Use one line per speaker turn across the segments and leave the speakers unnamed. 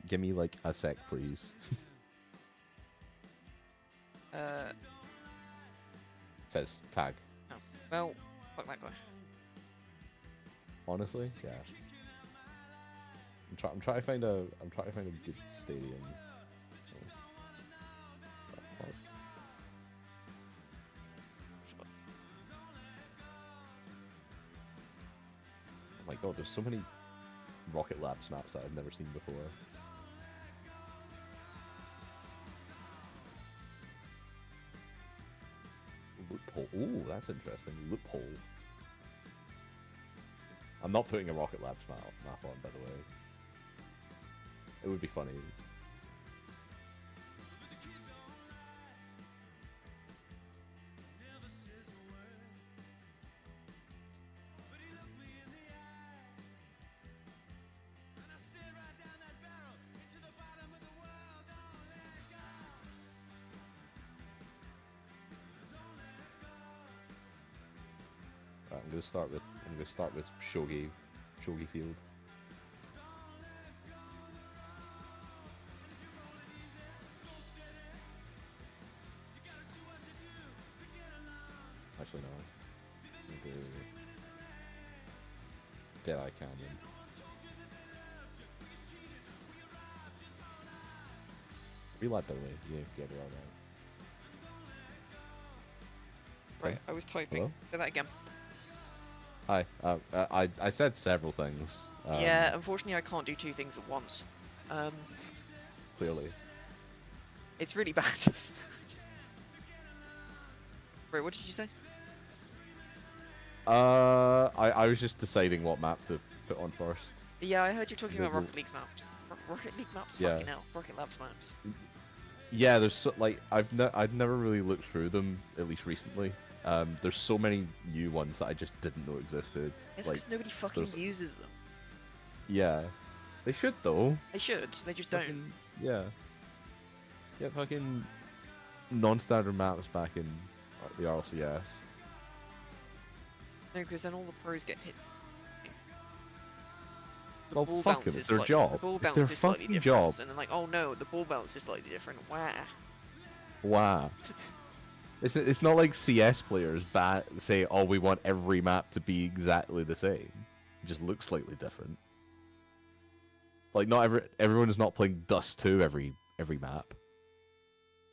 Give me like a sec, please. Says tag.
Oh, well, fuck that guy.
Honestly, yeah. I'm trying to find a good stadium. Oh, fuck. Oh my god, there's so many Rocket Labs maps that I've never seen before. Loophole. Ooh, that's interesting. Loophole. I'm not putting a Rocket Labs map on, by the way. It would be funny. Right, I'm gonna start with Shogi Field. Actually, no. I'm gonna do Deadeye Canyon. Relight, by the way. Yeah, get it all right.
Right, I was typing.
Hello?
Say that again.
Hi. I said several things.
Yeah, unfortunately I can't do two things at once.
Clearly.
It's really bad. Wait, what did you say?
I was just deciding what map to put on first.
Yeah, I heard you talking about Rocket League's maps. Rocket League maps?
Yeah.
Fucking hell. Rocket Labs maps.
Yeah, there's so, like I'd never really looked through them, at least recently. There's so many new ones that I just didn't know existed.
It's
like,
because nobody fucking uses them.
Yeah, they should though.
They should. They just don't.
Fucking, yeah. Yeah, fucking non-standard maps back in the RLCS.
No, because then all the pros get hit. The
Well,
ball
fuck
bounce
'em,
is
it's their
slightly-
job.
The ball
It's
bounce
their
is slightly
fucking
different,
job.
and then like, oh no, the ball bounce is slightly different. Wah.
Wow. It's not like CS players say, oh, we want every map to be exactly the same. It just looks slightly different. Like not everyone is not playing Dust 2 every map.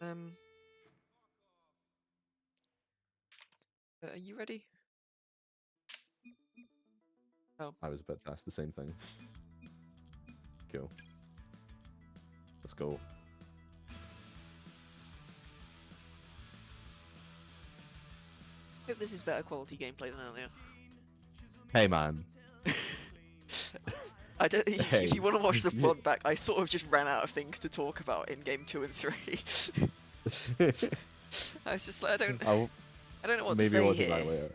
Are you ready? Oh.
I was about to ask the same thing. Cool. Let's go.
Hope this is better quality gameplay than earlier.
Hey man.
I don't.
Hey.
If you want to watch the VOD back, I sort of just ran out of things to talk about in game 2 and 3. I was just like, I don't know what to
Maybe
say
watch
here.
it back later.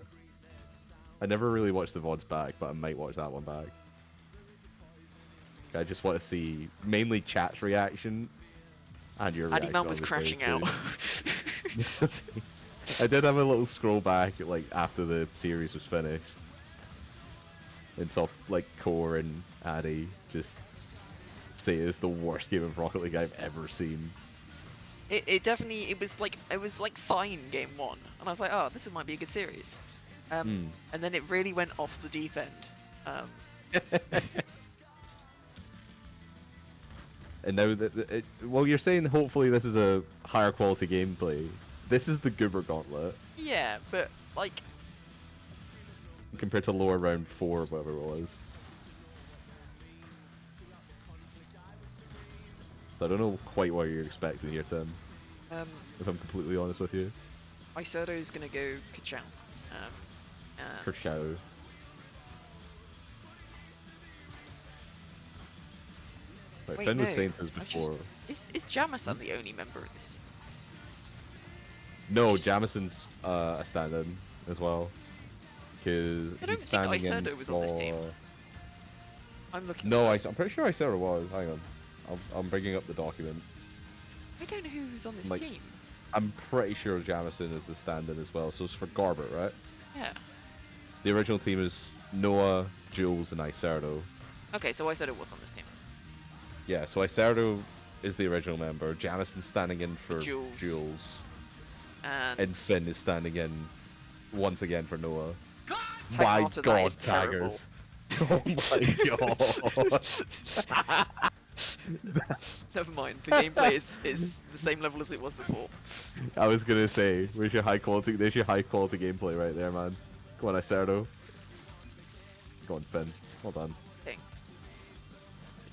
I never really watched the VODs back, but I might watch that one back. I just want to see mainly chat's reaction and your reaction.
Addy Man was crashing out.
I did have a little scroll back like after the series was finished, and saw like Core and Addy just say it's the worst game of Rocket League I've ever seen.
It definitely it was like fine game 1, and I was like, oh, this might be a good series. And then it really went off the deep end.
And now well, you're saying hopefully this is a higher quality gameplay. This is the GOOBER Gauntlet.
Yeah, but like
compared to lower round 4, whatever it was. So I don't know quite what you're expecting here, Tim. If I'm completely honest with you.
Isoto's gonna go ka-chow.
Ka-chow. Like,
Wait,
Finn was
no,
saying this before.
Is Jamison the only member of this team?
No, Jamison's a stand-in as well. Because
I don't
he's
think
standing in
Isoto was on this team.
for...
I'm looking.
No, I'm pretty sure Isoto was. Hang on. I'm bringing up the document.
I don't know who's on this
Like-
team.
I'm pretty sure Jamison is the stand-in as well. So it's for Gorbert, right?
Yeah.
The original team is Noah, Jules, and Isoto.
Okay, so Isoto was on this team.
Yeah, so Iserdo is the original member. Jameson's standing in for
Jules.
Jules.
And
And Finn is standing in once again for Noah.
Tag
My
art of that
God,
is terrible.
Taggers. Oh my God.
Never mind. The gameplay is the same level as it was before.
I was gonna say, where's your high quality? There's your high quality gameplay right there, man. Go on, Iserdo. Go on, Finn. Hold on.
Thing.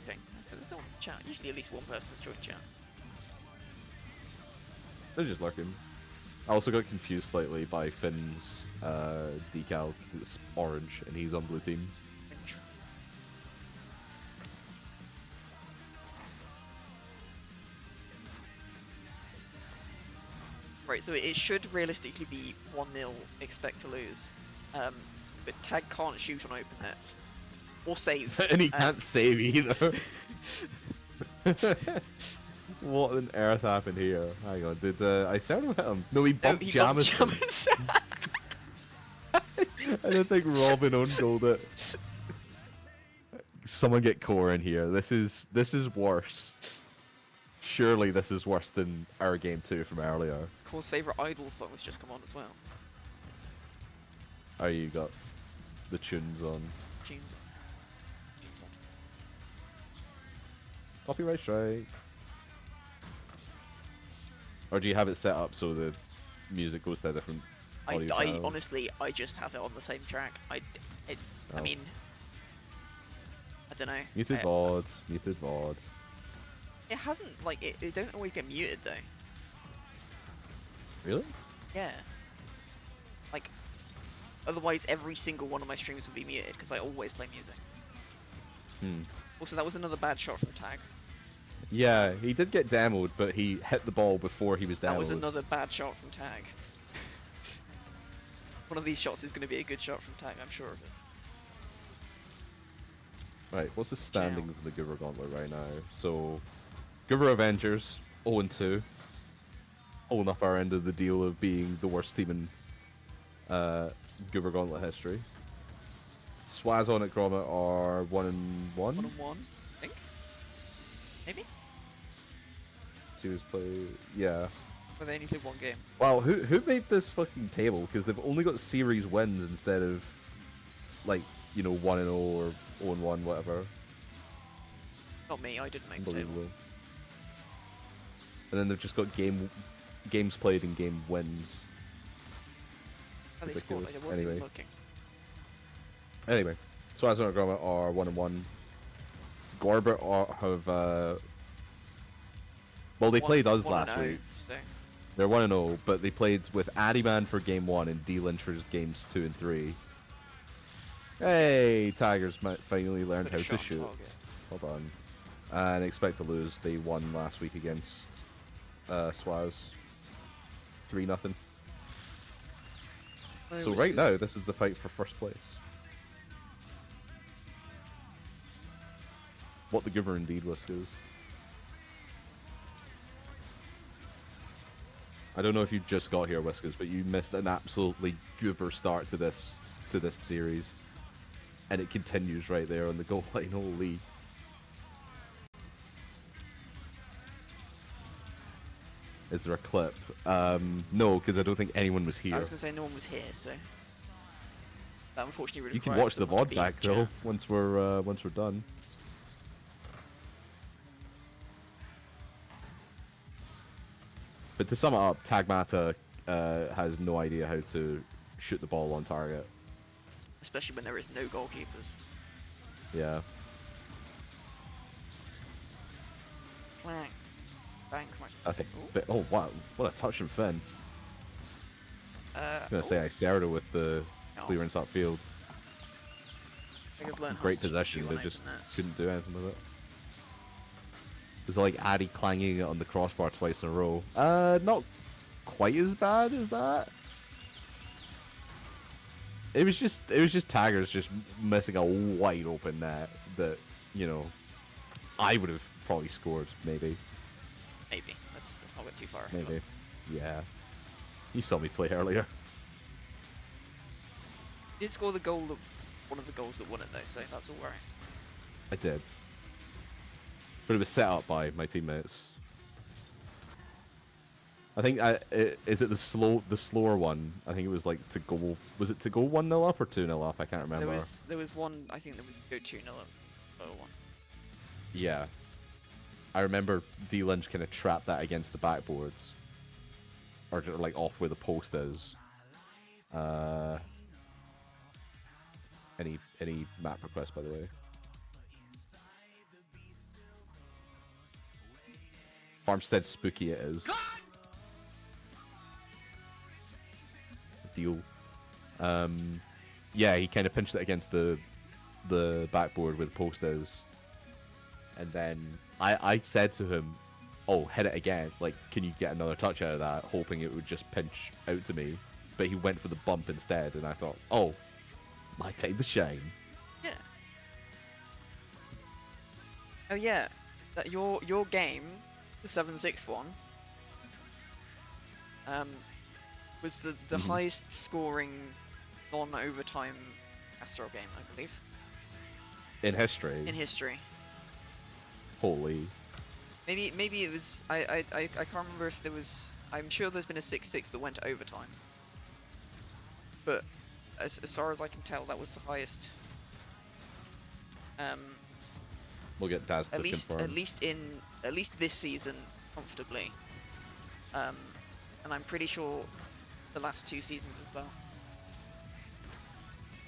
Okay. So there's no one in chat. Usually at least one person's joined chat.
They're just lurking. I also got confused slightly by Finn's decal because it's orange and he's on blue team.
Right, so it should realistically be 1-0, expect to lose. But Tag can't shoot on open nets. Or save.
And he can't save either. What on earth happened here? Hang on, did I sound hit him? No, he bumped Jamison. I don't think Robin own-goaled it. Someone get Core in here. This is worse. Surely this is worse than our game 2 from earlier.
Core's favourite Idol song has just come on as well.
Oh, you got the tunes on.
Tunes on.
Copyright strike. Or do you have it set up so the music goes to a different audio channel?
Honestly, I just have it on the same track. I mean, I don't know.
Muted VOD, muted VOD.
It hasn't, like, it don't always get muted though.
Really?
Yeah. Like, otherwise every single one of my streams would be muted because I always play music. Also, that was another bad shot from Tag.
Yeah, he did get demoed, but he hit the ball before he was demoed.
That was another bad shot from Tag. One of these shots is going to be a good shot from Tag, I'm sure of it.
Right, what's the standings of the Goober Gauntlet right now? So, Goober Avengers, 0-2. Holding up our end of the deal of being the worst team in Goober Gauntlet history. Swazon at Gromit are 1-1.
1-1, I think. Maybe?
Series play, yeah.
But they only played one game.
Wow, who made this fucking table? Because they've only got series wins instead of, like, you know, 1-0 or 0-1, whatever.
Not me, I didn't make the table.
And then they've just got games played and game wins.
Oh, they scored, like, I wasn't even looking.
Anyway, Swazon and Gromit are 1-1. Gorbert have well, they played us last week.
So.
They're 1-0, but they played with Addyman for game 1 and D-Lynch for games 2 and 3. Hey, Tigers might finally learned how to shoot. Hold on. And expect to lose. They won last week against Swaz. 3-0. So right now, this is the fight for first place. What the Goober indeed, Whiskers. I don't know if you just got here, Whiskers, but you missed an absolutely Goober start to this series. And it continues right there on the goal line, holy. Is there a clip? No, because I don't think anyone was here.
I was going to say no one was here, so... That unfortunately
you can watch the VOD back, though, once we're done. But to sum it up, Tagmata has no idea how to shoot the ball on target.
Especially when there is no goalkeepers.
Yeah.
Clank. Bang.
That's a bit. Oh wow! What a touch from Finn. I was gonna say Iserdo with the clearance upfield. Great possession, they just couldn't do anything with it. It was like Addy clanging it on the crossbar twice in a row. Not quite as bad as that. It was just Taggers just missing a wide open net that, you know, I would have probably scored, maybe.
Maybe. Let's not go too far.
Maybe. Yeah. You saw me play earlier.
You did score the goal, one of the goals that won it though, so that's all right.
I did. but it was set up by my teammates. I think is it the slower one? I think it was like to go. Was it to go 1-0 up or 2-0 up? I can't remember.
There was one. I think that we could go 2-0 up. Oh, one.
Yeah. I remember D Lynch kind of trapped that against the backboards, or just, like off where the post is. Any map request, by the way? Farmstead spooky it is. Deal. Yeah, he kind of pinched it against the backboard where the post is, and then I said to him, "Oh, hit it again! Like, can you get another touch out of that?" Hoping it would just pinch out to me, but he went for the bump instead, and I thought, "Oh, my time to shine."
Yeah. Oh yeah, that your game, the 7-6 one, was the highest scoring non-overtime CaSRLL game, I believe.
In history.
In history.
Holy.
Maybe it was. I can't remember if there was. I'm sure there's been a 6-6 that went to overtime. But as far as I can tell, that was the highest.
We'll get Daz to confirm.
At least this season, comfortably. And I'm pretty sure the last 2 seasons as well.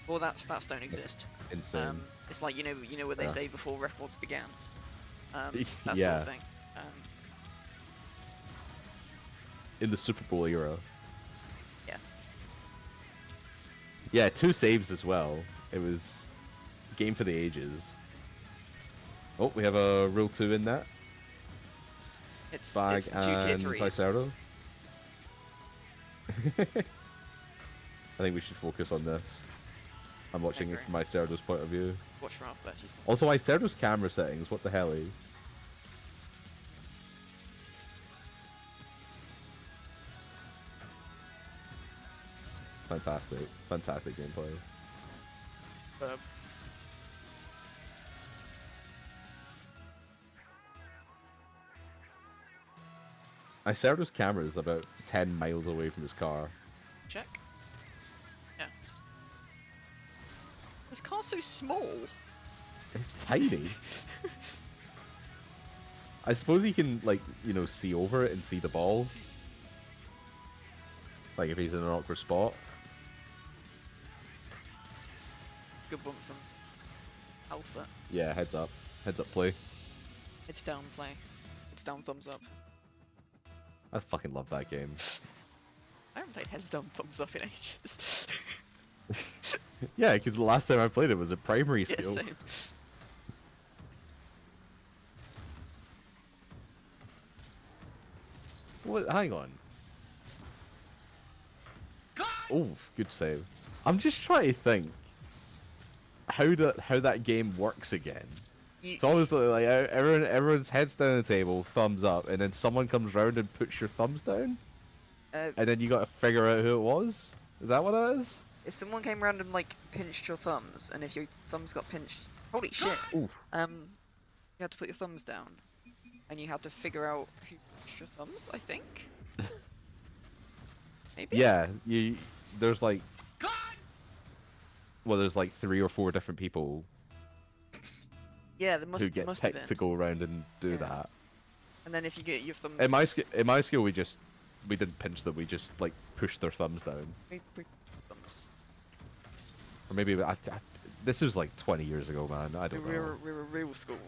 Well, that stats don't exist.
That's insane.
It's like you know what they say before records began. That
yeah.
sort of thing.
In the Super Bowl era.
Yeah.
Yeah, 2 saves as well. It was a game for the ages. Oh, we have a Rule 2 in that.
It's
Bag
it's the 2 tier
and
3s.
CaSRLL. I think we should focus on this. I'm watching it from my CaSRLL's point of view.
Watch from Alphabet's.
Also, my CaSRLL's camera settings, what the hell, eh? Fantastic. Fantastic gameplay. My CaSRLL's camera is about 10 miles away from his car.
Check. Yeah. This car's so small.
It's tiny. I suppose he can, like, see over it and see the ball. Like, if he's in an awkward spot.
Good bump from Alpha.
Yeah, heads up. Heads up play.
It's down play. It's down thumbs up.
I fucking love that game.
I haven't played heads down thumbs up in ages.
Yeah, because the last time I played it was a primary
Yeah,
skill.
same.
What? Hang on. Oh, good save. I'm just trying to think how that game works again. It's obviously like everyone's heads down the table, thumbs up, and then someone comes round and puts your thumbs down, and then you got to figure out who it was. Is that what it is?
If someone came around and like pinched your thumbs, and if your thumbs got pinched, holy shit!
Oof.
You had to put your thumbs down, and you had to figure out who pinched your thumbs. I think. Maybe.
Yeah, there's like, well, there's like 3 or 4 different people.
Yeah, there
who
must
get
have
picked
been.
to go around and do that.
And then if you get your thumbs.
In my skill, we didn't pinch them. We just like pushed their thumbs down.
Thumbs.
Or maybe this is like 20 years ago, man. I don't know.
We're a real school.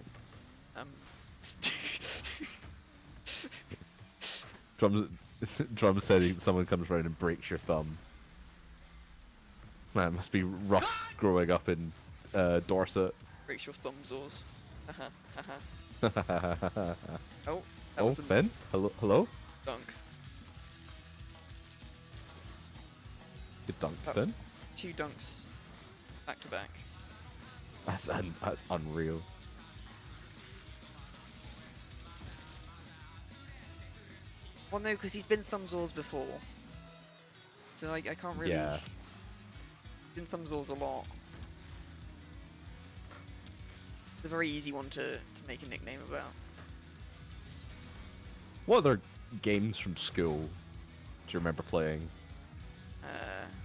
Drums said someone comes around and breaks your thumb. Man, it must be rough growing up in Dorset.
Breaks your thumbs-ors.
Oh,
that was a
Finn? Hello?
dunk.
Good dunk,
That's
Finn.
2 dunks back to back.
That's unreal.
Well, no, because he's been thumbs-ors before. So I can't really...
Yeah.
Been thumbs-ors a lot. a very easy one to make a nickname about.
What other games from school do you remember playing?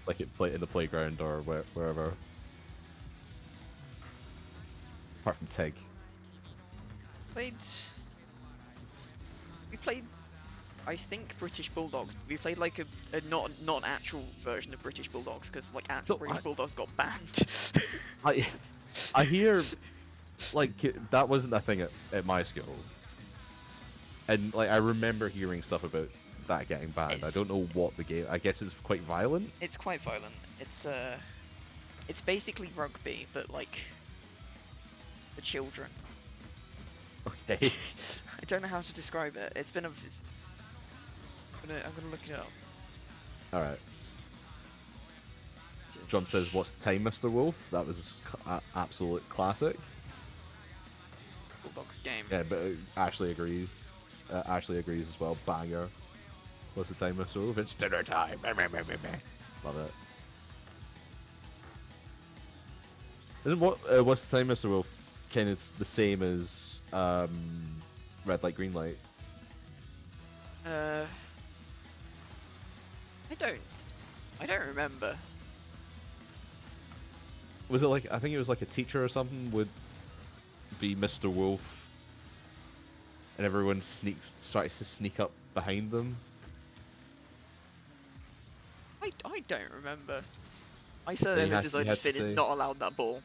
Like in the playground or wherever? Apart from Tig.
We played, I think, British Bulldogs. But we played like a not an actual version of British Bulldogs because like actual British Bulldogs got banned.
I hear like that wasn't a thing at my school, and like I remember hearing stuff about that getting banned. I don't know what the game. I guess it's quite violent.
It's quite violent. It's basically rugby, but like for children.
Okay.
I don't know how to describe it. It's been a. I'm gonna look it up.
All right. John says, "What's the time, Mr. Wolf?" That was absolute classic.
Bulldogs game.
Yeah, but Ashley agrees. Ashley agrees as well. Banger. What's the time, Mr. Wolf? It's dinner time. Love it. Isn't what's the time, Mr. Wolf? Kind of the same as red light, green light.
I don't remember.
Was it like, I think it was like a teacher or something would be Mr. Wolf, and everyone starts to sneak up behind them.
I don't remember. I certainly this is only Finn is not allowed that ball.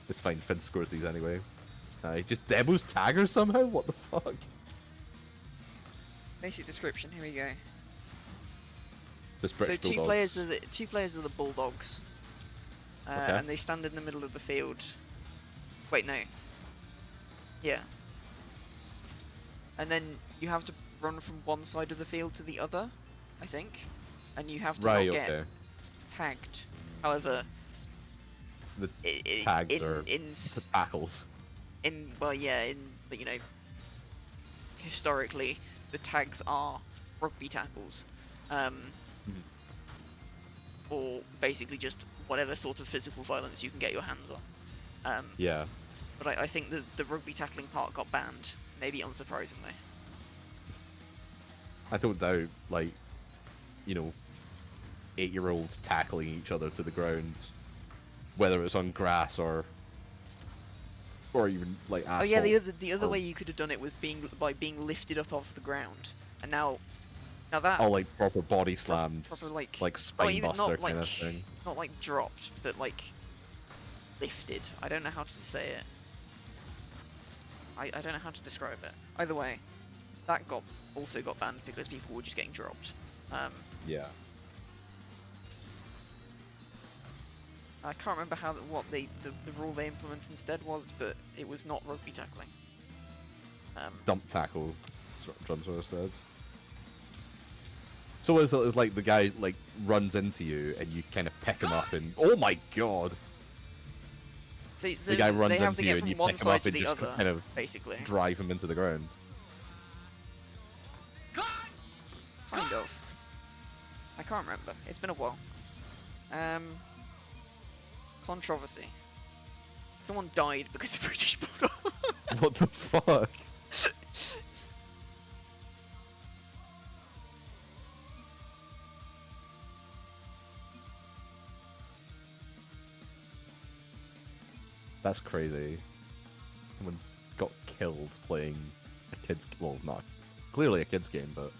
It's fine, Finn scores these anyway. He just demos taggers somehow? What the fuck?
Basic description, here we go.
So
two players are the Bulldogs.
Okay.
And they stand in the middle of the field. Wait, no. Yeah. And then you have to run from one side of the field to the other, I think. And you have to not get tagged. However,
the tags are tackles.
Well, yeah, you know, historically, the tags are rugby tackles. Or basically just whatever sort of physical violence you can get your hands on.
Yeah.
But I think the rugby tackling part got banned, maybe unsurprisingly.
I don't doubt, like, you know, 8-year-olds tackling each other to the ground, whether it's on grass or even like asphalt.
Oh yeah, the other way you could have done it was by being lifted up off the ground, and now that
like proper body slams,
proper
like spine buster
not
kind of thing.
Not like dropped, but like lifted. I don't know how to say it. I don't know how to describe it. Either way, that also got banned because people were just getting dropped.
Yeah.
I can't remember what the rule they implemented instead was, but it was not rugby tackling.
Dump tackle, that's what Drumsor said. So it's like the guy like runs into you and you kind of pick him up and oh my god!
So
the guy runs into you and you pick him up and just
other,
kind of
basically
drive him into the ground.
Kind of. I can't remember. It's been a while. Controversy. Someone died because of British Bulldog.
What the fuck? That's crazy. Someone got killed playing a kid's... Well, not clearly a kid's game, but...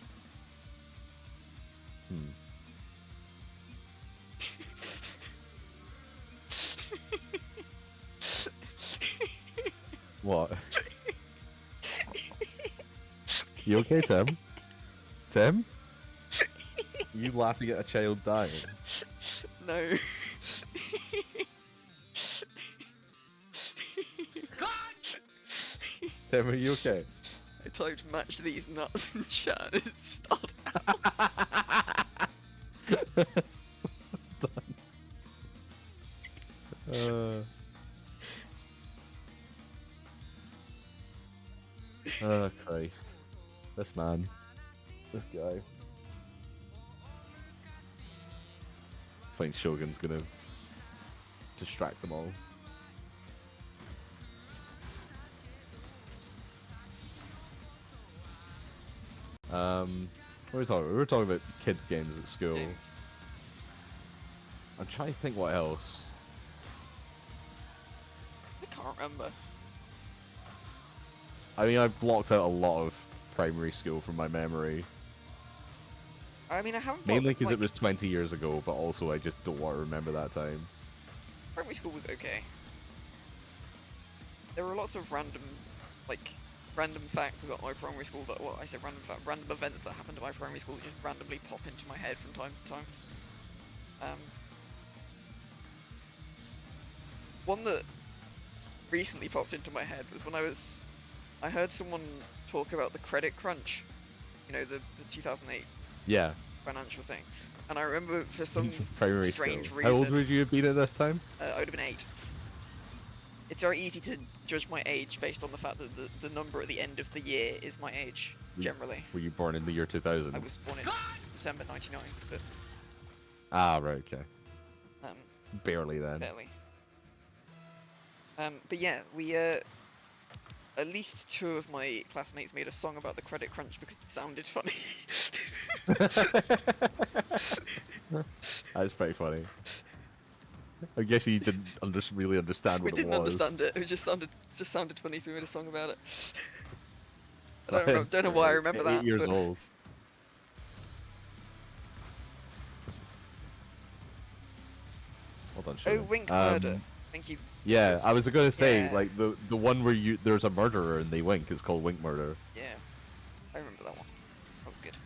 What? You okay, Tim? Tim? You laughing at a child dying?
No.
Tim, are you okay?
I typed match these nuts in chat and it started
Done. Oh, Christ. This man. This guy. think Shogun's gonna distract them all. What are we talking about? We were talking about kids' games at school.
Games.
I'm trying to think what else.
I can't remember.
I mean, I blocked out a lot of primary school from my memory.
I mean, I haven't.
Mainly
blocked,
because it
like,
was 20 years ago, but also I just don't want to remember that time.
primary school was okay. There were lots of random facts about my primary school that, well, I said random events that happened to my primary school that just randomly pop into my head from time to time. One that recently popped into my head was when I heard someone talk about the credit crunch, you know, the 2008
Yeah.
financial thing, and I remember for some
Primary
strange
school.
reason.
How old would you have been at this time?
I would have been 8. It's very easy to judge my age based on the fact that the number at the end of the year is my age, generally.
Were you born in the year 2000?
I was born in December 99, but
Ah, right, okay.
um,
Barely then.
barely. But yeah, we at least 2 of my classmates made a song about the credit crunch because it sounded funny.
That's pretty funny. I guess you didn't really understand
We
what
didn't
it was.
understand it. It just sounded funny, so we made a song about it.
That's
Don't know why I
great.
remember
At
that.
8 years
but
old. Hold on,
Oh,
Sean.
Wink Murder. Thank you.
Yeah,
This
I was gonna say
yeah.
like the one where there's a murderer and they wink. It's called Wink Murder.
Yeah, I remember that one. That was good.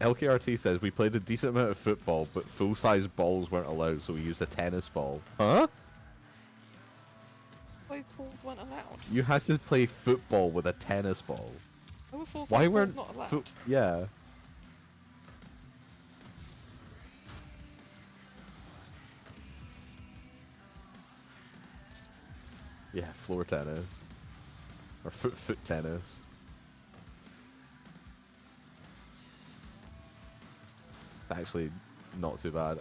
LKRT says we played a decent amount of football, but full-size balls weren't allowed, so we used a tennis ball. Huh?
Those balls weren't allowed.
You had to play football with a tennis ball.
They were full-size
Why
balls
weren't
not allowed.
Yeah. Yeah, floor tennis. Or foot tennis. Actually, not too bad.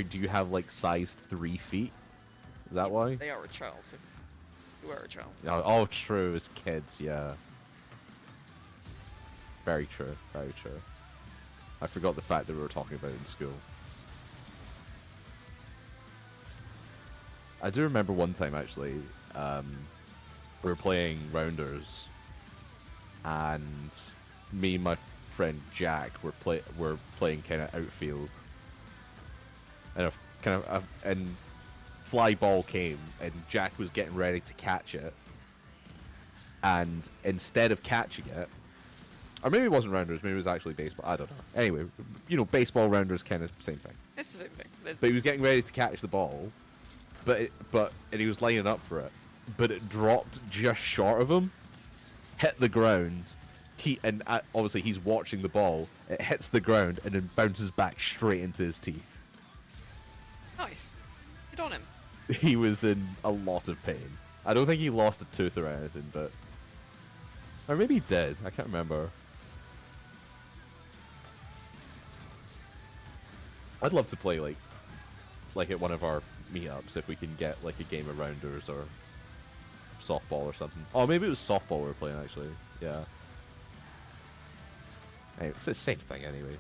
Do you have like size 3 feet? Is that why?
They are a child. So you are a child.
Oh, true. It's kids, yeah. Very true. Very true. I forgot the fact that we were talking about it in school. I do remember one time actually, we were playing rounders, and me and my friend Jack were playing kind of outfield, and fly ball came, and Jack was getting ready to catch it, and instead of catching it, or maybe it wasn't rounders, maybe it was actually baseball. I don't know. Anyway, you know, baseball, rounders, kind of same thing.
It's the same thing.
But he was getting ready to catch the ball, and he was lining up for it, but it dropped just short of him, hit the ground. Obviously he's watching the ball. It hits the ground and then bounces back straight into his teeth.
Nice. Good on him.
He was in a lot of pain. I don't think he lost a tooth or anything, or maybe he did. I can't remember. I'd love to play like at one of our meetups if we can get like a game of rounders or softball or something. Oh, maybe it was softball we were playing actually. Yeah. Hey, it's the same thing anyway.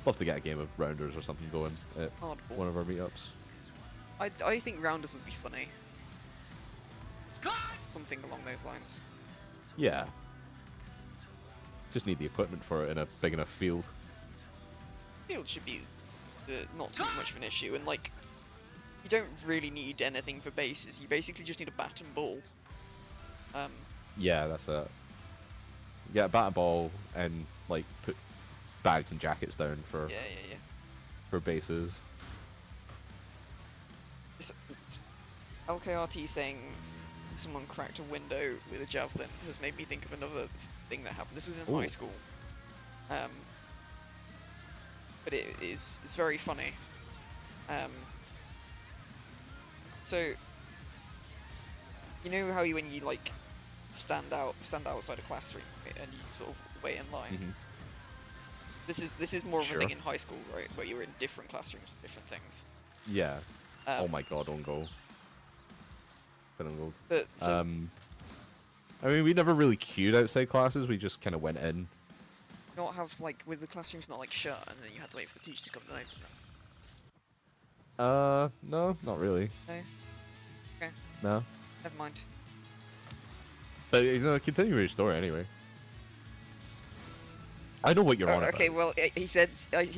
Love to get a game of rounders or something going at
Hardball.
one of our meetups.
I think rounders would be funny. Something along those lines.
Yeah. Just need the equipment for it in a big enough field.
Field should be not too much of an issue, and like, you don't really need anything for bases. You basically just need a bat and ball.
Yeah, that's it. Get a bat and ball and like put bags and jackets down for
Yeah.
for bases.
It's LKRT saying someone cracked a window with a javelin has made me think of another thing that happened. This was in high
Ooh.
school. But it's very funny. So, you know how when you like stand outside a classroom, right, and you sort of wait in line.
Mhm.
This is more of a
Sure.
thing in high school, right, where you're in different classrooms, different things.
Yeah. Oh
Um,
my god, on goal. Been on gold.
but so
I mean, we never really queued outside classes. We just kind of went in.
not have like with the classrooms not like shut, and then you had to wait for the teacher to come and open them.
No, not really.
No, okay,
No.
never mind.
But continue with your story anyway. I know what you're on
Okay,
about.
well, he said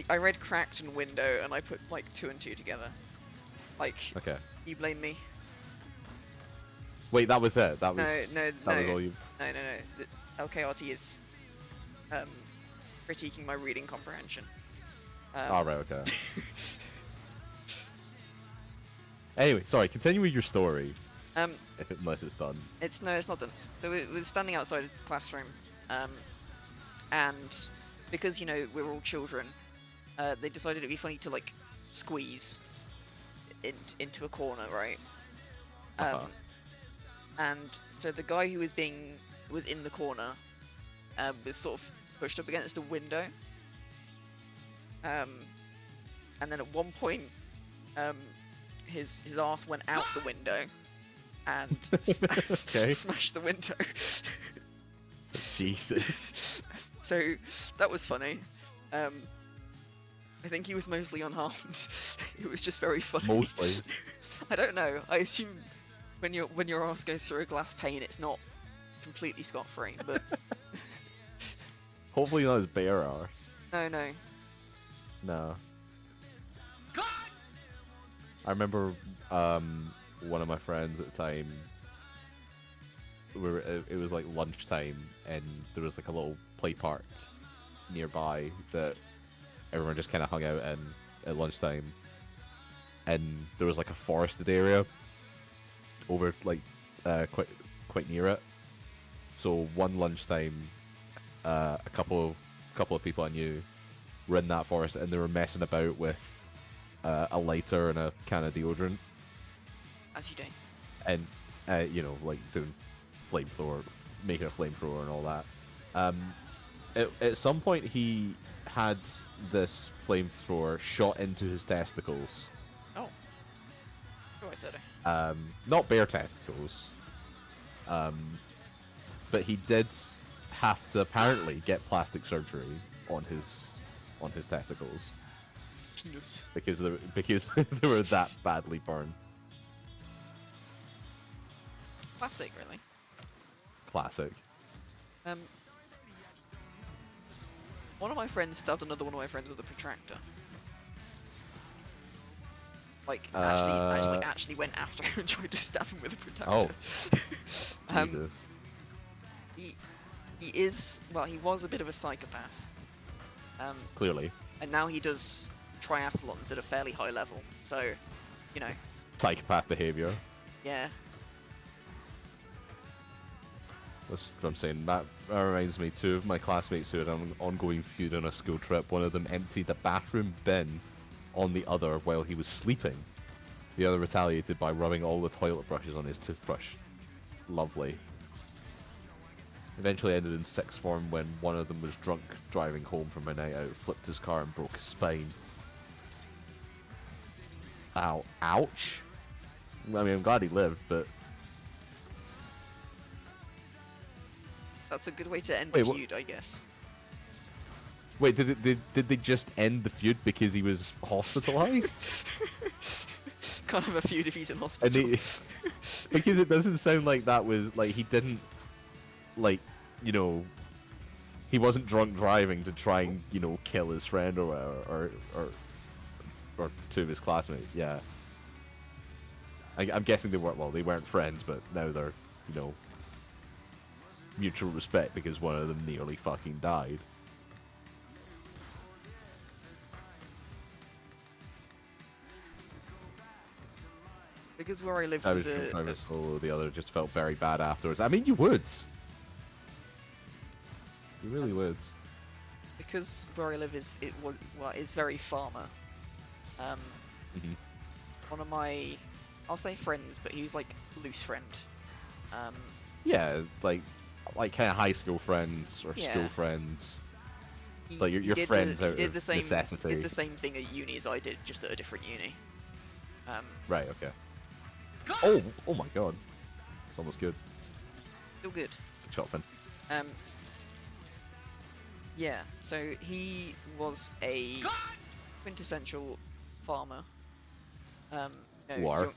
I read cracked and window, and I put like 2 and 2 together. Like,
Okay.
you blame me?
Wait, that was it. That was
No,
that was all you.
no. The LKRT is critiquing my reading comprehension.
All right. Okay. Anyway, sorry. Continue with your story. Unless it's done.
It's not done. So we're standing outside of the classroom, and because we're all children, they decided it'd be funny to like squeeze into a corner, right? And so the guy who was in the corner, was sort of pushed up against the window. And then at one point, his ass went out the window and
Okay.
smashed the window.
Jesus.
So that was funny. I think he was mostly unharmed. It was just very funny.
Mostly.
I don't know. I assume when your ass goes through a glass pane, it's not completely scot-free, but
Hopefully not as bare are.
no.
No. I remember one of my friends at the time. It was like lunchtime, and there was like a little play park nearby that everyone just kind of hung out in at lunchtime. And there was like a forested area over like quite near it. So one lunchtime, a couple of people I knew were in that forest, and they were messing about with a lighter and a can of deodorant,
As you do.
and like doing flamethrower, making a flamethrower and all that. At some point, he had this flamethrower shot into his testicles.
Oh. Oh, I said it.
Not bare testicles. But he did have to apparently get plastic surgery on his testicles
Penis.
because they were that badly burned.
Classic, really.
Classic.
One of my friends stabbed another one of my friends with a protractor. Like, actually went after him and tried to stab him with a protractor.
Oh. Jesus.
He is, well, he was a bit of a psychopath.
Clearly.
And now he does triathlons at a fairly high level. So,
Psychopath behavior.
yeah.
That's what I'm saying. That reminds me, two of my classmates who had an ongoing feud on a school trip. One of them emptied the bathroom bin on the other while he was sleeping. The other retaliated by rubbing all the toilet brushes on his toothbrush. Lovely. Eventually ended in sixth form when one of them was drunk driving home from a night out, flipped his car and broke his spine. Ow. Ouch. I mean, I'm glad he lived, but...
That's a good way to end
Wait,
the
what?
feud, I guess.
Wait, did they just end the feud because he was hospitalized?
Kind of a feud if he's in
And
hospital.
because it doesn't sound like that was like he didn't he wasn't drunk driving to try and kill his friend or whatever, or two of his classmates. Yeah, I'm guessing they weren't friends, but now they're mutual respect because one of them nearly fucking died.
Because where I lived
I
was
was
a...
drunk solo, the other just felt very bad afterwards. I mean, you would. You really would.
Because where I live is very farmer.
Mhm.
One of my, I'll say friends, but he was like a loose friend.
Yeah, like kind of high school friends or school
Yeah.
friends.
He,
Like your friends out
he did
of
the same
necessity.
he did the same thing at uni as I did, just at a different uni.
Right. Okay. Oh. Oh my God. It's almost good.
Still good.
Good shot, Finn.
Um, yeah, so he was a quintessential farmer.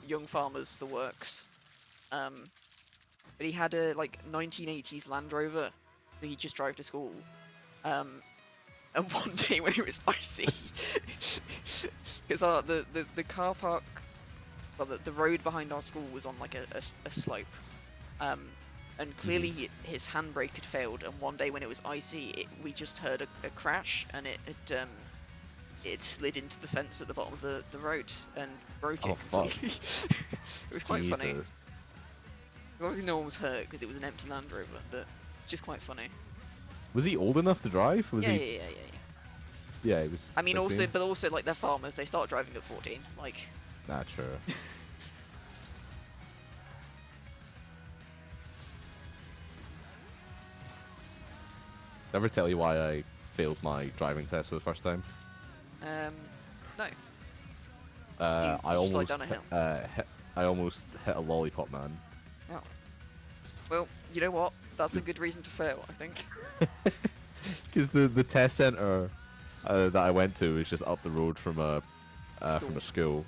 Young farmers, the works. But he had a 1980s Land Rover that he just drove to school. And one day when it was icy, because the car park, well, the road behind our school was on like a slope. And clearly his handbrake had failed, and one day when it was icy, we just heard a crash, and it slid into the fence at the bottom of the road and broke it completely. It was quite funny. 'Cause obviously no one was hurt because it was an empty Land Rover, but just quite funny.
Was he old enough to drive? Was
yeah,
he?
yeah.
Yeah, he was.
I mean,
16.
also like they're farmers. They start driving at 14. Like.
Nah, true. Ever tell you why I failed my driving test for the first time?
No.
I
Did you slide
almost
down a hill?
I almost hit a lollipop man.
Oh. Well, you know what? That's a good reason to fail, I think.
Because the test center that I went to was just up the road from a school,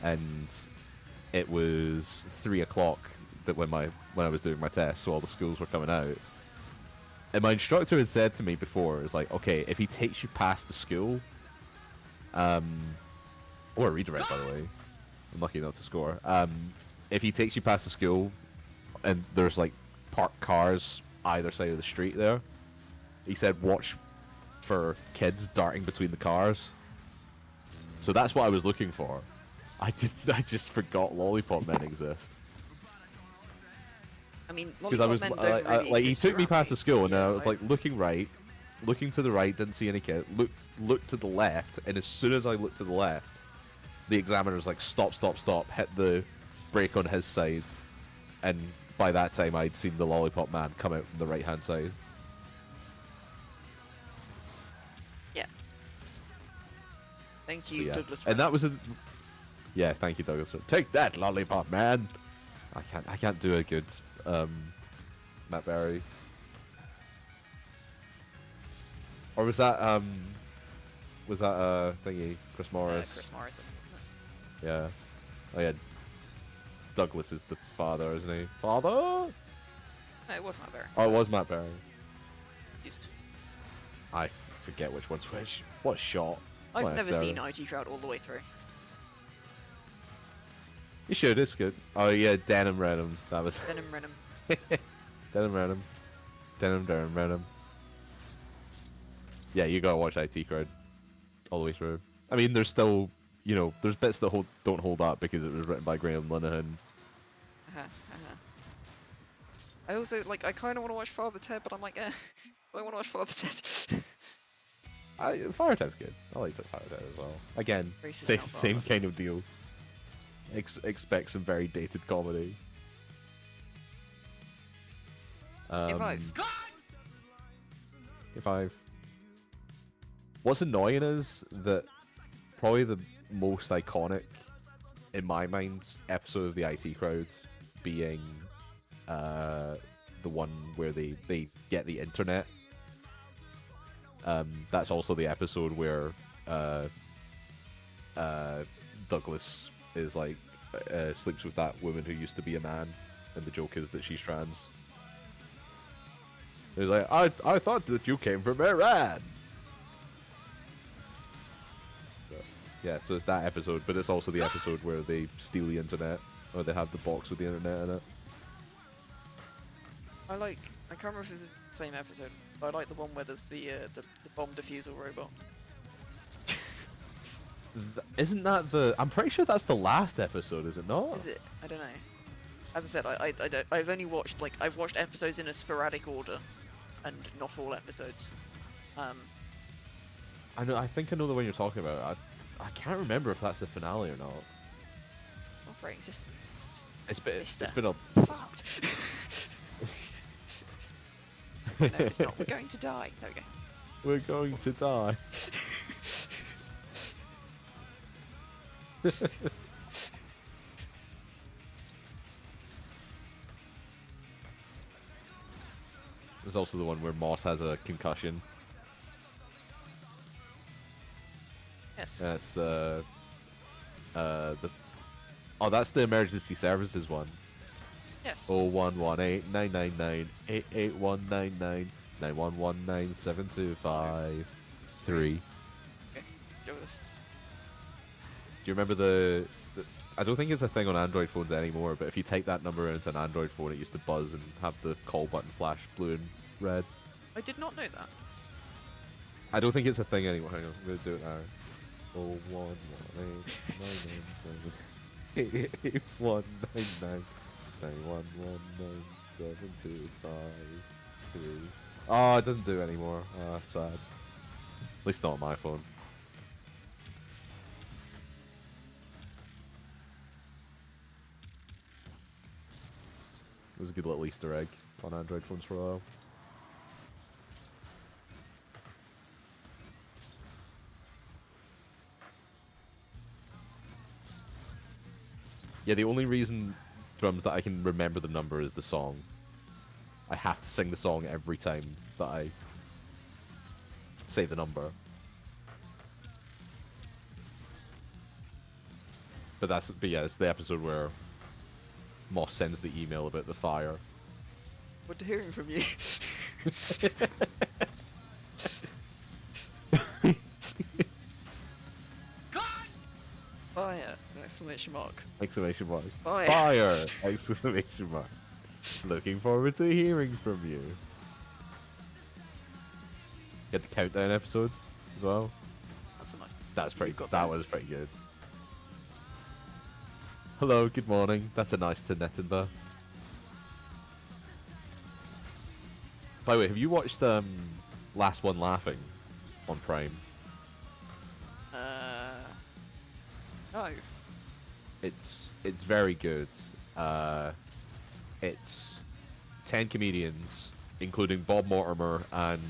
and it was 3 o'clock that when I was doing my test, so all the schools were coming out. And my instructor had said to me before, it's like, okay, if he takes you past the school, or a redirect, by the way, I'm lucky not to score. If he takes you past the school, and there's like parked cars either side of the street there, he said, watch for kids darting between the cars. So that's what I was looking for. I just forgot lollipop men exist.
I mean,
Because I was
men don't really
like, he
exist
took me
around
past the school, and
Yeah,
I was like looking to the right, didn't see any kid. Looked to the left, and as soon as I looked to the left, the examiner's like, stop, hit the brake on his side, and by that time I'd seen the lollipop man come out from the right hand side.
Yeah. Thank
So,
you,
yeah.
Douglas.
And that was a. Yeah, thank you, Douglas. Take that, lollipop man. I can't do a good Matt Berry. Or was that thingy, Chris Morris?
Chris Morris, I think, wasn't
Yeah. Oh yeah. Douglas is the father, isn't he? Father?
it? No, it was Matt Berry.
Oh, it was Matt Berry.
Just,
I forget which one's which. What a shot.
I've
What an
never
episode.
seen IT Crowd all the way through.
You should, it's good. Oh yeah, Denim Renham. That was
Venom Renham.
Denim Renham. Denim Renham. Yeah, you gotta watch IT Crowd all the way through. I mean, there's still, there's bits that don't hold up because it was written by Graham Linehan.
I also I kind of want to watch Father Ted, but I'm like, I want to watch Father Ted.
Fire Ted's good. I liked Fire Ted as well. Again,
Racist now,
same
Father.
kind of deal. Expect some very dated comedy.
A5.
A5. What's annoying is that probably the most iconic, in my mind, episode of the IT Crowds being the one where they get the internet. That's also the episode where Douglas is like sleeps with that woman who used to be a man, and the joke is that she's trans. He's like, I thought that you came from Iran. So yeah, so it's that episode, but it's also the episode where they steal the internet, or they have the box with the internet in it.
I can't remember if it's the same episode, but I like the one where there's the bomb defusal robot.
Isn't that the? I'm pretty sure that's the last episode, is it not?
Is it? I don't know. As I said, I don't. I've only watched I've watched episodes in a sporadic order, and not all episodes.
I know. I think I know the one you're talking about. I can't remember if that's the finale or not.
Operating system.
It's been
Mister.
a
Fucked. No, it's not. We're going to die. There we go.
We're going to die. There's also the one where Moss has a concussion.
Yes.
That's the oh, that's the emergency services one.
Yes.
0118-999-88199 9119725 3.
Okay. Go with this.
Do you remember the I don't think it's a thing on Android phones anymore, but if you type that number into an Android phone, it used to buzz and have the call button flash blue and red.
I did not know that.
I don't think it's a thing anymore. Hang on, I'm going to do it now. 0118-999-88199 9119725 3. Oh, it doesn't do it anymore. Ah, sad. At least not on my phone. It was a good little Easter egg on Android phones for a while. Yeah, the only reason, Drums, that I can remember the number is the song. I have to sing the song every time that I say the number. But yeah, it's the episode where Moss sends the email about the fire.
What hearing from you? Fire! Exclamation mark.
Exclamation mark.
Fire!
Fire! Exclamation mark. Looking forward to hearing from you. Get the countdown episodes as well.
That's a nice.
That's pretty.
You've got
That
that.
was pretty good. Hello, good morning. That's a nice to Nettenba. By the way, have you watched Last One Laughing on Prime?
No.
It's very good. It's 10 comedians, including Bob Mortimer and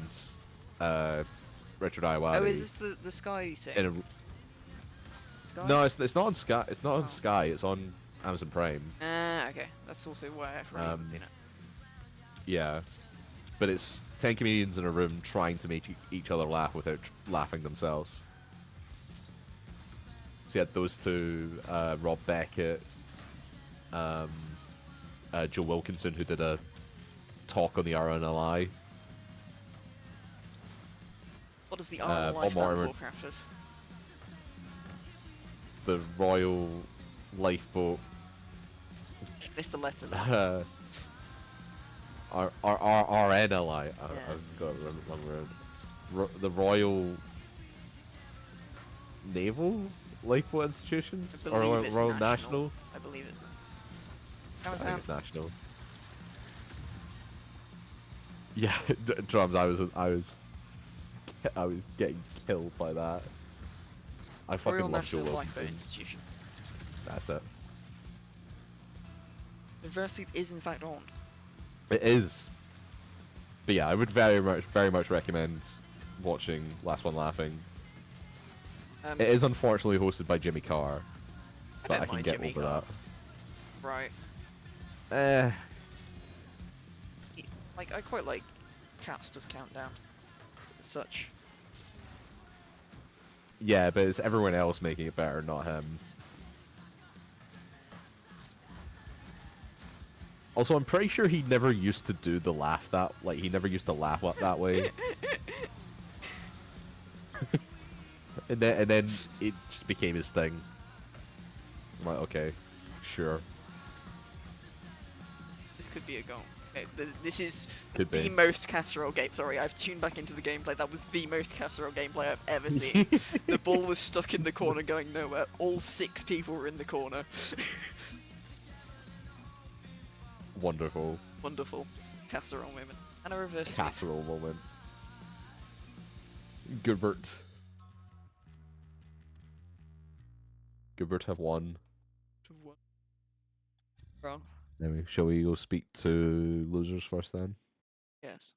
Richard Iowati.
Oh, is this the Sky thing?
in a,
Sky?
No, it's not on Sky. It's not
Oh.
on Sky. It's on Amazon Prime.
Okay. That's also why I haven't seen it.
Yeah, but it's 10 comedians in a room trying to make each other laugh without laughing themselves. So you had those two, Rob Beckett, Joe Wilkinson, who did a talk on the RNLI.
What does the
Bob
RLI stand
Mortimer.
for, crafters?
The Royal Lifeboat.
Missed a letter there.
RNLI.
Yeah.
I was got it wrong word. The Royal Naval Lifeboat Institution?
I
Or
believe it's
Royal
national.
National?
I believe it's.
I
How's
think
that?
it's national. Yeah, Drums. I was getting killed by that. I fucking
Royal
love Joe
National Lifeboat
Wilkinson.
Institution.
That's it.
Reverse sweep is in fact on.
It is. But yeah, I would very much recommend watching Last One Laughing. It is unfortunately hosted by Jimmy Carr, but
don't
I can
mind
get
Jimmy
over
Carr. Right.
that.
Like, I quite like Casters Countdown. As such.
Yeah, but it's everyone else making it better, not him. Also, I'm pretty sure he never used to do the laugh that, like, he never used to laugh that way. and then it just became his thing. I'm like, okay, sure.
This could be a goal. Okay, this is
Could
the
be.
most CaSRLL game. Sorry, I've tuned back into the gameplay. That was the most CaSRLL gameplay I've ever seen. The ball was stuck in the corner going nowhere. All 6 people were in the corner.
Wonderful.
Wonderful. CaSRLL moment. And a reverse sweep.
Casserole moment. Gorbert. Goobert have won.
Wrong.
Anyway, shall we go speak to losers first then?
Yes.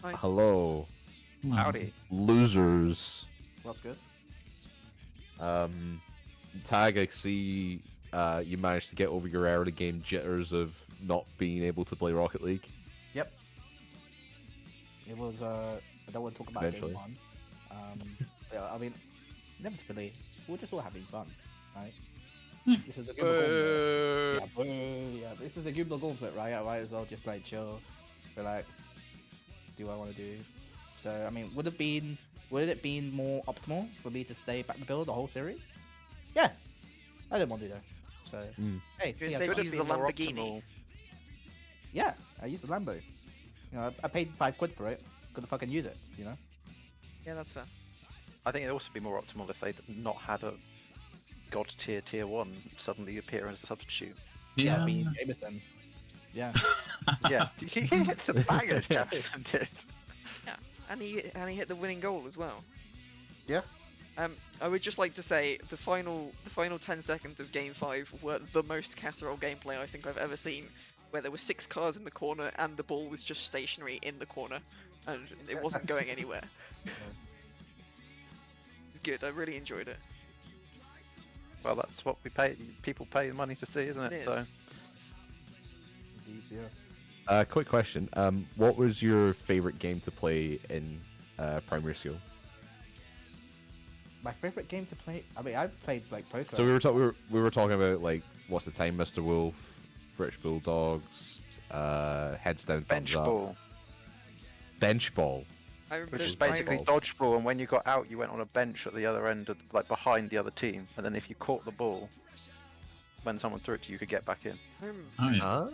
Hi.
Hello,
Howdy.
losers.
That's good.
Tag, I see you managed to get over your early game jitters of not being able to play Rocket League.
Yep. It was I don't want to talk about
Eventually.
game one. Yeah, I mean, inevitably, we're just all having fun, right? This is the Goober Gauntlet. Yeah, boo, yeah. This is the Goober Gauntlet, right? I might as well just like chill, relax, do what I want to do. So, I mean, would it been more optimal for me to stay back to build the whole series? Yeah, I didn't want to do that. So, hey,
You
yeah,
said
could have
use the
been more
Lamborghini.
optimal. Yeah, I used the Lambo. You know, I paid £5 for it. Couldn't fucking use it, you know?
Yeah, that's fair.
I think it'd also be more optimal if they'd not had a god tier 1 suddenly appear as a substitute.
Yeah, being Jameson. Yeah.
Yeah, he hit some bangers, Jefferson did.
Yeah, and he hit the winning goal as well.
Yeah.
I would just like to say the final 10 seconds of Game 5 were the most CaSRLL gameplay I think I've ever seen, where there were 6 cars in the corner and the ball was just stationary in the corner, and it wasn't going anywhere. It's good. I really enjoyed it.
Well, that's what people pay the money to see, isn't it?
It
So,
is.
Indeed, yes.
Quick question. What was your favorite game to play in primary school?
My favorite game to play. I mean, I've played like poker.
So we were talking about like what's the time, Mr. Wolf, British Bulldogs, heads down,
bench
thumbs up,
ball,
bench ball.
I remember
which is
Bench
basically
ball.
dodgeball, and when you got out, you went on a bench at the other end of, like, behind the other team, and then if you caught the ball, when someone threw it to you, you could get back in.
I remember
Oh, yeah.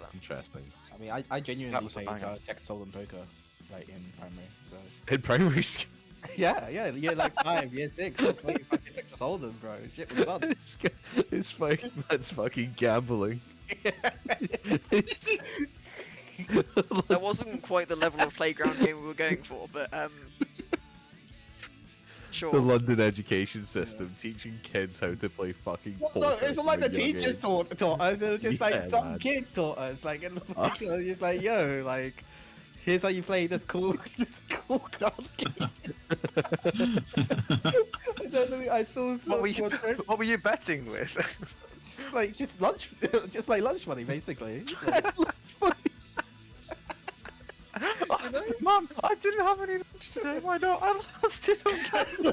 Ah, interesting.
I mean, I genuinely
That was a
played
banger.
Texas Hold'em poker, like in primary. So
In primary school.
yeah, year like 5, year 6. I was playing fucking Texas Hold'em, bro. Shit was fun.
It's fucking that's fucking gambling.
that wasn't quite the level of playground game we were going for, but sure.
The London education system teaching kids how to play fucking
Well,
poker.
no, it's not like the
from a young
teachers
age.
taught us. It was just
Yeah,
like some
man.
kid taught us. Like, it was just like, yo, like, here's how you play this cool cards game. And then I saw some
What were you betting with?
just lunch, just like lunch money, basically. You know?
Mum, I didn't have any lunch today. Why not? I lost it on game.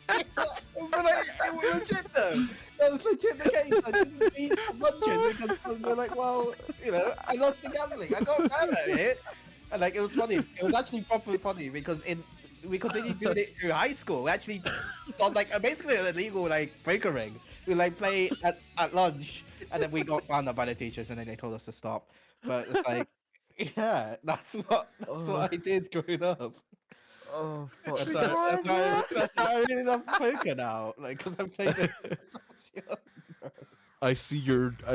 But like, it was legit though. That was legit the case. I didn't eat some lunches because we're like, well, you know, I lost the gambling. I got bad at it. And like, it was funny. It was actually properly funny because we continued doing it through high school. We actually got like basically an illegal like poker ring. We like play at lunch, and then we got found out by the teachers, and then they told us to stop. But it's like, yeah, that's what I did growing up.
Oh,
That's why I really love poker now. Like, because I played it so young, bro.
I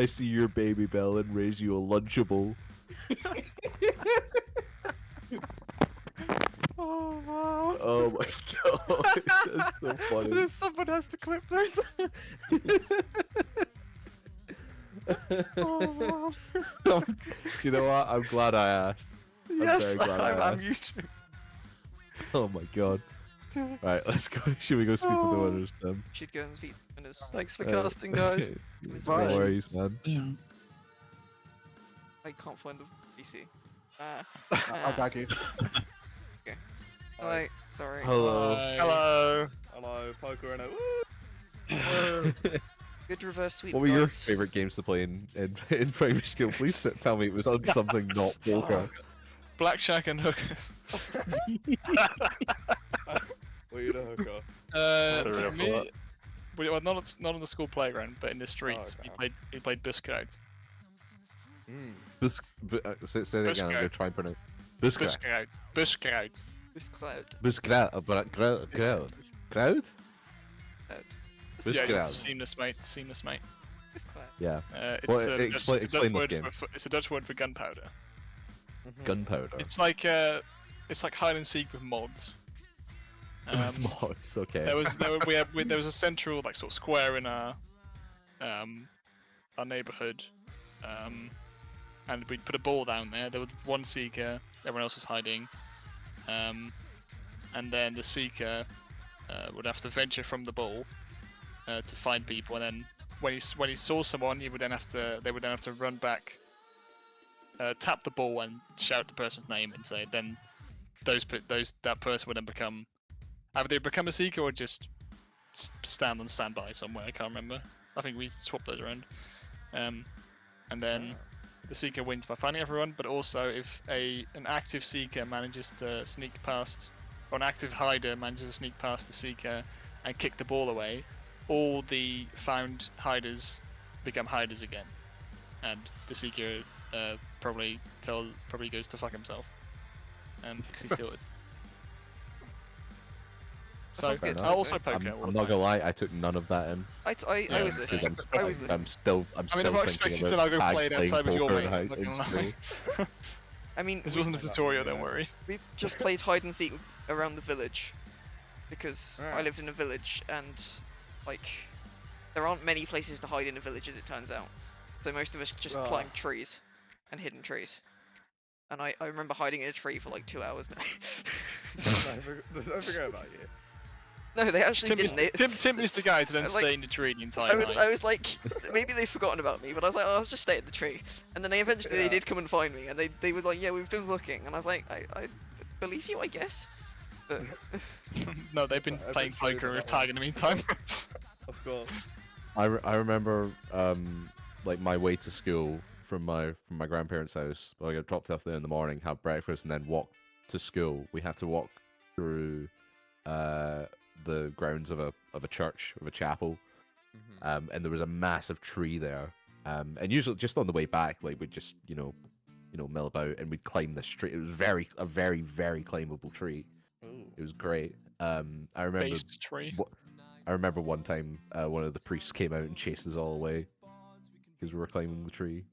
see your baby bell and raise you a lunchable.
Oh wow.
Oh my god, that's so funny.
Someone has to clip those. Oh wow.
You know what? I'm glad I asked.
Yes,
very glad I
I'm
asked.
you too.
Oh my god. Right, let's go. Should we go speak to the winners then?
Should go and speak to winners.
Thanks for casting, guys.
No worries, man.
Yeah.
I can't find the PC.
I'll gag you.
Like, sorry.
Hello.
Hello.
Hello, poker in it.
Good reverse sweep.
What were your
guys.
favorite games to play in primary school? Please tell me it was on something not poker.
Blackjack and hookers. Were you the hooker?
That's a real
Me,
thought.
well, not on the school playground, but in the streets. okay. We played Buskruid.
Say that again. I'm gonna try and pronounce. Buskruid.
Buskruid.
This cloud.
Buskruid. Crowd.
It's-
Crowd.
Cloud.
Yeah,
Buskruid.
seamless, mate. Seamless, mate.
This cloud.
Yeah.
It's,
Well,
Dutch-
explain
it's a
this
Dutch word
game.
it's a Dutch word for gunpowder.
Gunpowder.
It's like hide and seek with mods.
With mods. Okay.
There was a central like sort of square in our neighborhood, and we'd put a ball down there. There was one seeker, everyone else was hiding, and then the seeker would have to venture from the ball to find people, and then when he saw someone, they would then have to run back, tap the ball, and shout the person's name, and say then that person would then become either they become a seeker or just stand on standby somewhere. I can't remember. I think we swapped those around. And then the seeker wins by finding everyone, but also if an active seeker manages to sneak past, or an active hider manages to sneak past the seeker and kick the ball away, all the found hiders become hiders again, and the seeker probably goes to fuck himself, because he steal it. So
sounds good.
also
I'm,
poker.
I'm not gonna lie, I took none of that in.
I was
because
listening. I was listening.
I'm still
I mean, I'm
still
not
thinking
expecting to
about
now go
tag
play it
playing
outside with your
poker
mates.
in
I'm not
in
gonna
school.
lie.
I mean,
This wasn't a tutorial, don't worry.
we've just played hide and seek around the village because I
Ah.
lived in a village and like there aren't many places to hide in a village as it turns out. So most of us just
Ah.
climb trees and hidden trees. And I remember hiding in a tree for like 2 hours now.
I forgot about you.
No, they actually
Tim
didn't.
Tim is the guy to then
Like,
stay in the tree the entire
I was
night.
like, maybe they've forgotten about me, but I was like, oh, I'll just stay at the tree. And then they
Yeah.
did come and find me, and they were like, yeah, we've been looking. And I was like, I believe you, I guess. But
No, they've been
I've
playing
been showed
poker with
that one.
tag in the meantime.
Of course.
I remember like my way to school from my grandparents' house. I got dropped off there in the morning, have breakfast, and then walk to school. We have to walk through the grounds of a church, of a chapel, and there was a massive tree there. And usually just on the way back, like we'd just mill about and we'd climb this tree. It was a very very climbable tree.
Ooh.
It was great. I remember
Based tree.
I remember one time one of the priests came out and chased us all away because we were climbing the tree.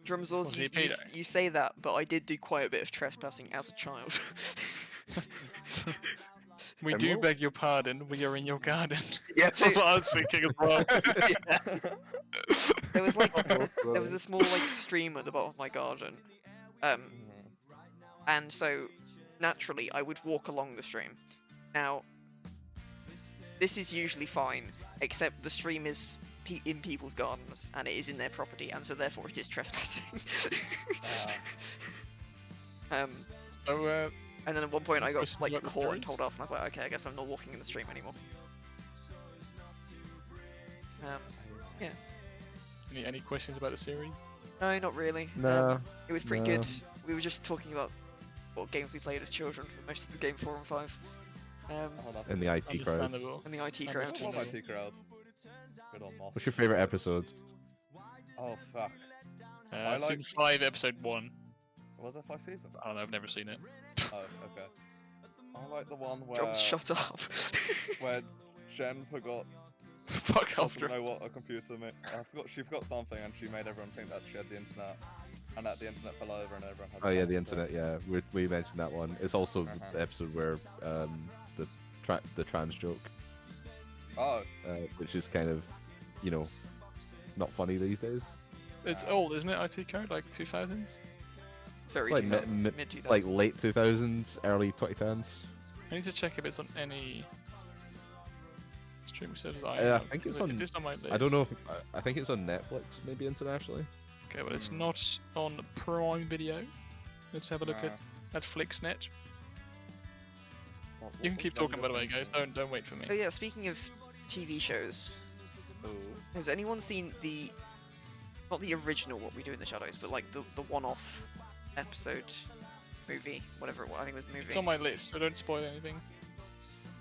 Drumzors,
Was he a pedo?
you say that, but I did do quite a bit of trespassing as a child.
We
And
do
what-
beg your pardon. We are in your garden.
Yes,
that's
what I was thinking as well.
There was like there was a small like stream at the bottom of my garden, and so naturally I would walk along the stream. Now, this is usually fine, except the stream is in people's gardens and it is in their property, and so therefore it is trespassing.
So,
And then at one point I got
Questions
like
about the
caught and
streams?
told off, and I was like, okay, I guess I'm not walking in the stream anymore.
any questions about the series?
No, not really.
No,
It was pretty
no.
good. We were just talking about what games we played as children for most of the game 4 and 5.
Oh, that's
in the IT crowd.
Understandable.
And the IT crowd.
Understand-
I love IT crowd. Good old Moss.
What's your favorite episodes?
Oh fuck.
Season
like-
5, episode 1.
Was there 5 seasons?
I don't know, I've never seen it.
Oh, okay. I like the one where
Drums, shut up.
where Jen forgot.
Fuck off,
Doesn't know
Drew.
what a computer made. She forgot something, and she made everyone think that she had the internet, and that the internet fell over, and everyone had.
Oh yeah,
password.
the internet. Yeah, we mentioned that one. It's also the episode where the trans joke,
Oh,
which is kind of, not funny these days.
It's old, isn't it? IT code, like 2000s.
It's very
Like
2000s, mid 2000s.
Like late 2000s, early 2010s.
I need to check if it's on any streaming service.
I think it's on.
It is on my list.
I don't know if I think it's on Netflix, maybe internationally.
Okay, but it's not on Prime Video. Let's have a look at FlixNet. You can keep talking, by the way, guys. Don't wait for me.
Oh yeah, speaking of TV shows,
Ooh.
has anyone seen not the original What We Do in the Shadows, but like the one-off episode movie, whatever it was, I think it was movie.
It's on my list, so don't spoil anything.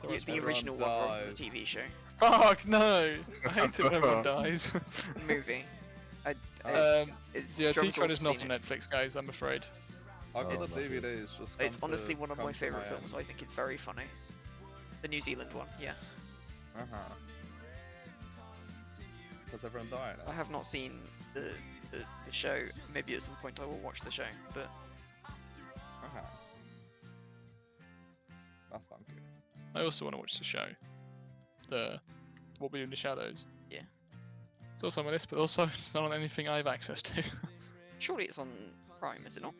The original one rather than the TV show.
Fuck no! I hate it when everyone dies.
Movie. It's
Yeah,
Drums
T-Code
also
is not
seen
on
it.
Netflix, guys. I'm afraid.
I got the
It's-
DVDs. Just
It's
come
honestly
to-
one of
come
my
to
favourite
my
films. I
ends.
think it's very funny. The New Zealand one, yeah.
Does everyone die in
I
it?
have not seen the show. Maybe at some point I will watch the show, but
That's funky.
I also want to watch the show. The What We Do in the Shadows.
Yeah.
It's also on my list, but also it's not on anything I have access to.
Surely it's on Prime, is it not?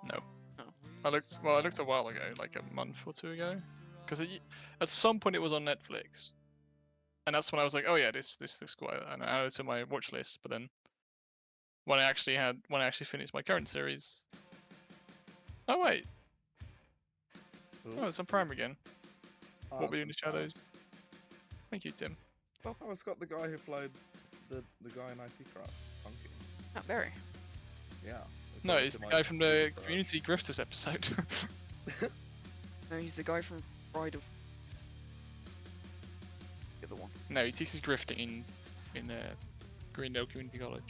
No.
Oh.
I looked a while ago, like a month or two ago, because at some point it was on Netflix, and that's when I was like, oh yeah, this looks cool, and I added it to my watch list. But then when I actually finished my current series, oh wait, oh it's on Prime again. What We Do in the Shadows. Thank you, Tim.
Oh, it's got the guy who played the guy in IT Craft, Funky.
Matt Berry.
Yeah.
No,
according
it's
to
the
my
guy from the
Google search.
Community Grifters episode.
No, he's the guy from Bride of. The other one.
No, he teaches grifting in Greendale Community College.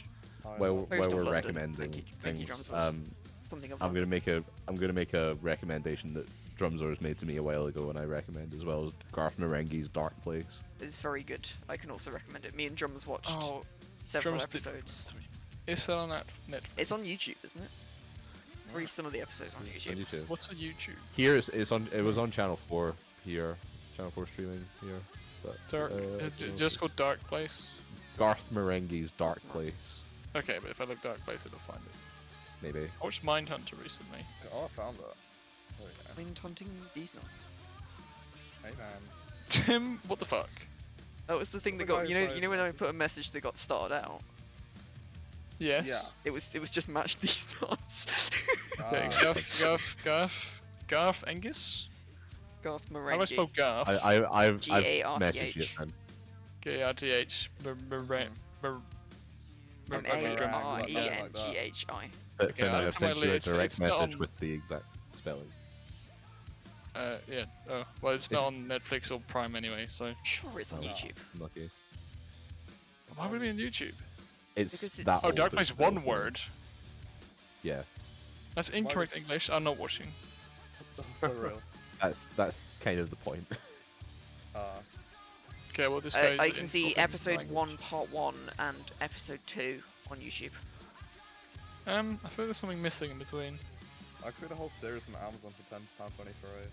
Oh,
While,
yeah.
Most
while
of
we're
London.
recommending
Thank you,
things,
Drumzors. Something of
I'm
London.
gonna make a recommendation that Drumzors made to me a while ago, and I recommend as well as Garth Marenghi's Dark Place.
It's very good. I can also recommend it. Me and Drums watched
Oh,
several
Drums did-
episodes.
Is that on Netflix?
It's on YouTube, isn't it? At least some of the episodes are on YouTube.
YouTube.
What's on YouTube?
Here it's on. It was on Channel 4 here. Channel 4 streaming here. But
Dark. Just called Dark Place.
Garth Marenghi's Dark Place.
Okay, but if I look Dark Place, it'll find it.
Maybe.
I watched Mindhunter recently.
Oh, I found it. There we go.
Mind hunting these now.
Hey man.
Tim, what the fuck?
That was the thing that
The
got
guy
you
who
know
played
when I put a message that got started out.
Yes.
Yeah.
It was just match these nuts.
Okay, Garth Angus.
Garth
How do I spell
Marenghi.
Garth?
I've
G-A-R-T-H.
messaged you. Then.
G-A-R-T-H.
M-A-R-E-N-G-H-I.
But
Okay,
Finn,
I'll
I've
add to my
sent you a
list.
direct
It's not
message
on-
with the exact spelling.
Yeah. Oh, well, it's not on Netflix or Prime anyway, so
Sure, it's on
Oh.
YouTube.
Lucky.
why would it be on YouTube?
It's
Because
that.
it's-
Oh,
old
Dark
as
Place,
well.
one word.
Yeah,
That's incorrect English. I'm not watching.
That's so real.
that's kind of the point.
Okay, well this
I
guy's
can
in
see
Northern
episode
language.
1, part 1, and episode 2 on YouTube.
I feel there's something missing in between.
I can see the whole series on Amazon for £10.20 for a.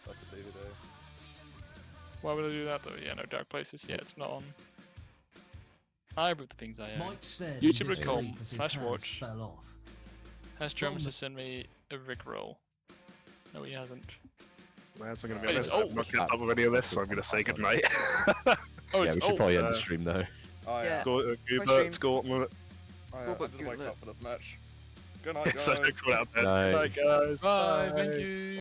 That's a DVD.
Why would I do that though? Yeah, no, Dark Places. Yeah, it's not on either of the things I own.
Mike stared
YouTube.com
in disbelief as his
/
hands
watch.
fell off.
Has Drums to send me a Rickroll? No, he hasn't.
Well, so I'm gonna
But
be
it's
honest, I'm
old.
not getting up with any of this, so I'm gonna say goodnight.
Oh,
Yeah,
it's
we should
old.
probably end the stream now.
Oh
Yeah.
yeah.
Go,
stream.
Goobert, Gauntlet.
Oh, yeah. I
Gorbert,
didn't wake
Gauntlet.
up for this match. Good night, guys.
So good out there.
Night.
Good night, guys.
Bye. Thank you.